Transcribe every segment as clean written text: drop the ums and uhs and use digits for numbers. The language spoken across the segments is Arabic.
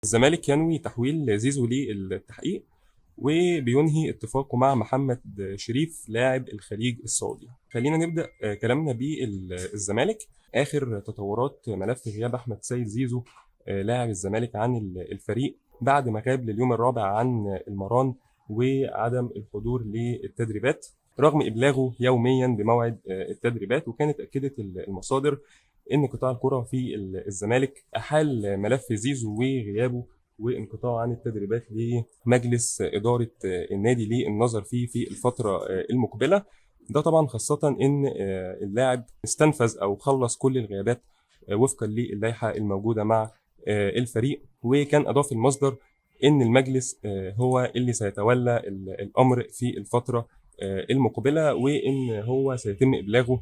الزمالك ينوي تحويل زيزو للتحقيق، وبينهي اتفاقه مع محمد شريف لاعب الخليج السعودي. خلينا نبدأ كلامنا بالزمالك. آخر تطورات ملف غياب أحمد سيد زيزو لاعب الزمالك عن الفريق بعد ما غاب لليوم الرابع عن المران وعدم الحضور للتدريبات رغم إبلاغه يوميا بموعد التدريبات. وكانت أكدت المصادر ان قطاع الكره في الزمالك احال ملف زيزو وغيابه وانقطاعه عن التدريبات لمجلس اداره النادي للنظر فيه في الفتره المقبله. ده طبعا خاصه ان اللاعب استنفذ او خلص كل الغيابات وفقا للائحه الموجوده مع الفريق. وكان اضاف المصدر ان المجلس هو اللي سيتولى الامر في الفتره المقبله، وان هو سيتم ابلاغه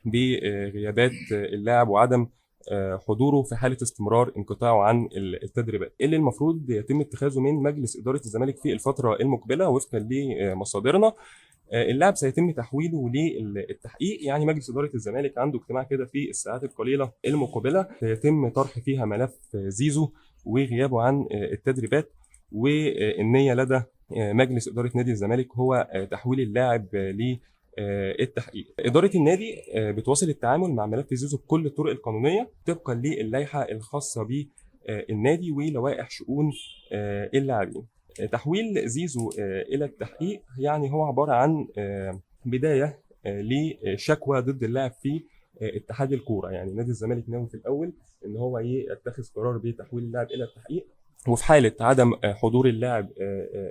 بغيابات اللاعب وعدم حضوره في حاله استمرار انقطاعه عن التدريبات اللي المفروض يتم اتخاذه من مجلس اداره الزمالك في الفتره المقبله. وفقا لمصادرنا اللاعب سيتم تحويله للتحقيق، يعني مجلس اداره الزمالك عنده اجتماع كده في الساعات القليله المقبله سيتم طرح فيها ملف زيزو وغيابه عن التدريبات، والنيه لدى مجلس اداره نادي الزمالك هو تحويل اللاعب التحقيق. إدارة النادي بتواصل التعامل مع ملف زيزو بكل الطرق القانونية طبقا للائحة الخاصة بالنادي ولوائح شؤون اللاعبين. تحويل زيزو إلى التحقيق يعني هو عبارة عن بداية لشكوى ضد اللاعب في اتحاد الكورة. يعني نادي الزمالك ناوي في الأول إن هو يتخذ قرار بتحويل اللاعب إلى التحقيق، وفي حالة عدم حضور اللاعب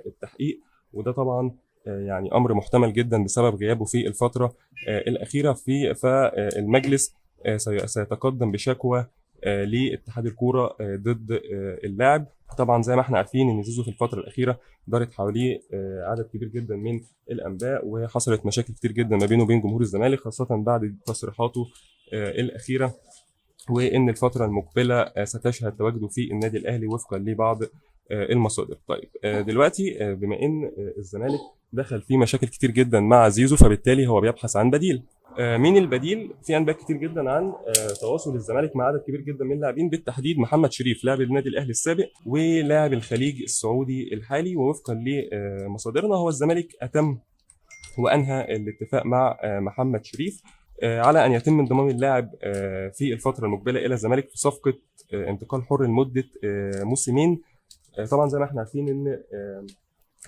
التحقيق، وده طبعا يعني امر محتمل جدا بسبب غيابه في الفتره الاخيره فالمجلس سيتقدم بشكوى لاتحاد الكوره ضد اللاعب. طبعا زي ما احنا عارفين ان زيزو في الفتره الاخيره دارت حواليه عدد كبير جدا من الانباء، وحصلت مشاكل كتير جدا ما بينه وبين جمهور الزمالك خاصه بعد تصريحاته الاخيره، وان الفتره المقبله ستشهد تواجده في النادي الاهلي وفقا لبعض المصادر. طيب دلوقتي بما ان الزمالك دخل في مشاكل كتير جدا مع زيزو فبالتالي هو بيبحث عن بديل. مين البديل؟ في انباء كتير جدا عن تواصل الزمالك مع عدد كبير جدا من اللاعبين، بالتحديد محمد شريف لاعب النادي الاهلي السابق ولاعب الخليج السعودي الحالي. ووفقا لمصادرنا هو الزمالك اتم وانهى الاتفاق مع محمد شريف على ان يتم انضمام اللاعب في الفتره المقبله الى الزمالك في صفقه انتقال حر لمده موسمين. طبعا زي ما احنا عارفين ان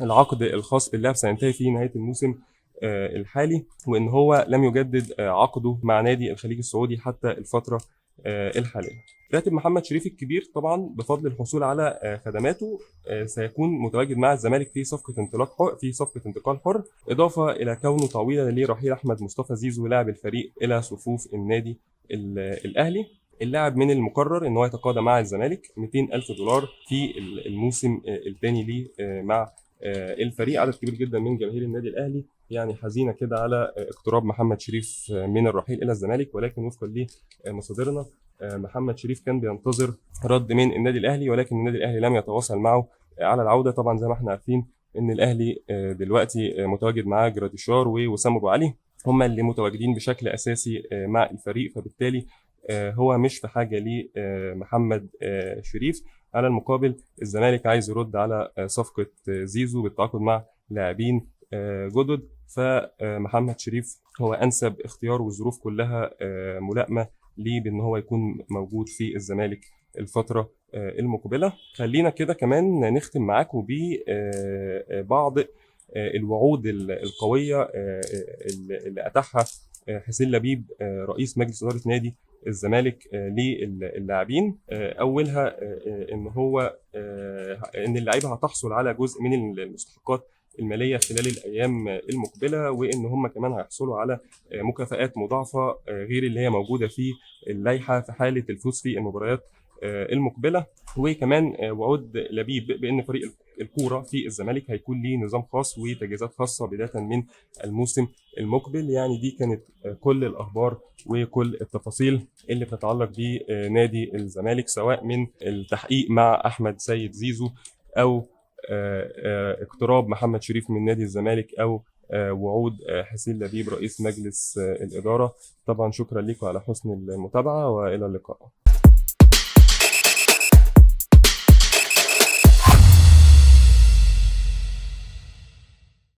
العقد الخاص باللاعب سينتهي في نهايه الموسم الحالي، وان هو لم يجدد عقده مع نادي الخليج السعودي حتى الفتره الحاليه. راتب محمد شريف الكبير طبعا بفضل الحصول على خدماته سيكون متواجد مع الزمالك في صفقه انتقال حر، اضافه الى كونه تعويضا لرحيل احمد مصطفى زيزو لاعب الفريق الى صفوف النادي الاهلي. اللاعب من المقرر ان هو يتقاضى مع الزمالك 200 الف دولار في الموسم الثاني ليه مع الفريق. عدد كبير جدا من جماهير النادي الاهلي يعني حزينه كده على اقتراب محمد شريف من الرحيل الى الزمالك، ولكن وفقا لمصادرنا محمد شريف كان بينتظر رد من النادي الاهلي، ولكن النادي الاهلي لم يتواصل معه على العوده. طبعا زي ما احنا عارفين ان الاهلي دلوقتي متواجد معاه جراديشار ووسام ابو علي، هم اللي متواجدين بشكل اساسي مع الفريق، فبالتالي هو مش في حاجه لمحمد شريف. على المقابل الزمالك عايز يرد على صفقه زيزو بالتعاقد مع لاعبين جدد، فمحمد شريف هو انسب اختيار والظروف كلها ملائمه ليه بان هو يكون موجود في الزمالك الفتره المقبله. خلينا كده كمان نختم معاكم ببعض الوعود القويه اللي اتاحها حسين لبيب رئيس مجلس اداره نادي الزمالك للاعبين. اولها ان هو ان اللعيبه هتحصل على جزء من المستحقات الماليه خلال الايام المقبله، وان هم كمان هيحصلوا على مكافآت مضاعفه غير اللي هي موجوده في اللائحه في حاله الفوز في المباريات المقبله. وكمان وعود لبيب بان فريق الكوره في الزمالك هيكون ليه نظام خاص وتجهيزات خاصه بدايه من الموسم المقبل. يعني دي كانت كل الاخبار وكل التفاصيل اللي بتتعلق بنادي الزمالك، سواء من التحقيق مع احمد سيد زيزو او اقتراب محمد شريف من نادي الزمالك او وعود حسين لبيب رئيس مجلس الاداره. طبعا شكرا لكم على حسن المتابعه والى اللقاء.